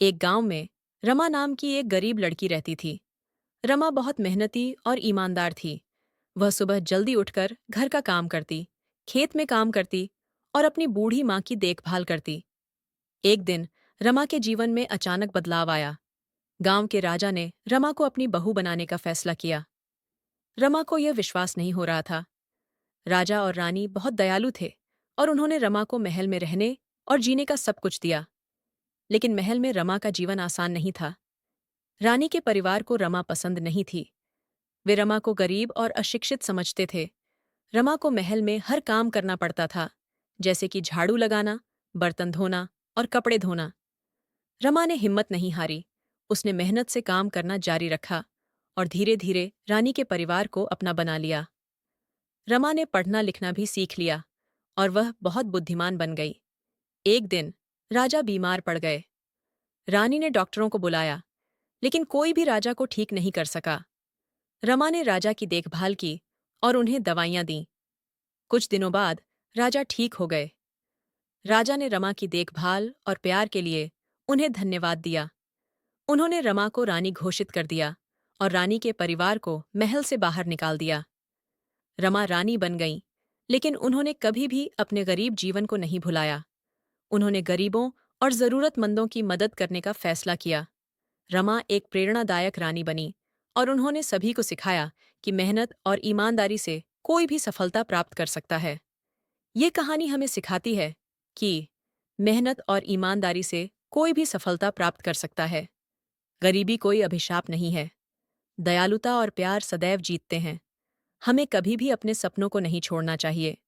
एक गांव में रमा नाम की एक गरीब लड़की रहती थी। रमा बहुत मेहनती और ईमानदार थी। वह सुबह जल्दी उठकर घर का काम करती, खेत में काम करती और अपनी बूढ़ी माँ की देखभाल करती। एक दिन रमा के जीवन में अचानक बदलाव आया। गांव के राजा ने रमा को अपनी बहू बनाने का फैसला किया। रमा को यह विश्वास नहीं हो रहा था। राजा और रानी बहुत दयालु थे और उन्होंने रमा को महल में रहने और जीने का सब कुछ दिया। लेकिन महल में रमा का जीवन आसान नहीं था। रानी के परिवार को रमा पसंद नहीं थी। वे रमा को गरीब और अशिक्षित समझते थे। रमा को महल में हर काम करना पड़ता था, जैसे कि झाड़ू लगाना, बर्तन धोना और कपड़े धोना। रमा ने हिम्मत नहीं हारी। उसने मेहनत से काम करना जारी रखा और धीरे धीरे रानी के परिवार को अपना बना लिया। रमा ने पढ़ना लिखना भी सीख लिया और वह बहुत बुद्धिमान बन गई। एक दिन राजा बीमार पड़ गए। रानी ने डॉक्टरों को बुलाया, लेकिन कोई भी राजा को ठीक नहीं कर सका। रमा ने राजा की देखभाल की और उन्हें दवाइयां दीं। कुछ दिनों बाद राजा ठीक हो गए। राजा ने रमा की देखभाल और प्यार के लिए उन्हें धन्यवाद दिया। उन्होंने रमा को रानी घोषित कर दिया और रानी के परिवार को महल से बाहर निकाल दिया। रमा रानी बन गईं, लेकिन उन्होंने कभी भी अपने गरीब जीवन को नहीं भुलाया। उन्होंने गरीबों और जरूरतमंदों की मदद करने का फैसला किया। रमा एक प्रेरणादायक रानी बनी और उन्होंने सभी को सिखाया कि मेहनत और ईमानदारी से कोई भी सफलता प्राप्त कर सकता है। ये कहानी हमें सिखाती है कि मेहनत और ईमानदारी से कोई भी सफलता प्राप्त कर सकता है। गरीबी कोई अभिशाप नहीं है। दयालुता और प्यार सदैव जीतते हैं। हमें कभी भी अपने सपनों को नहीं छोड़ना चाहिए।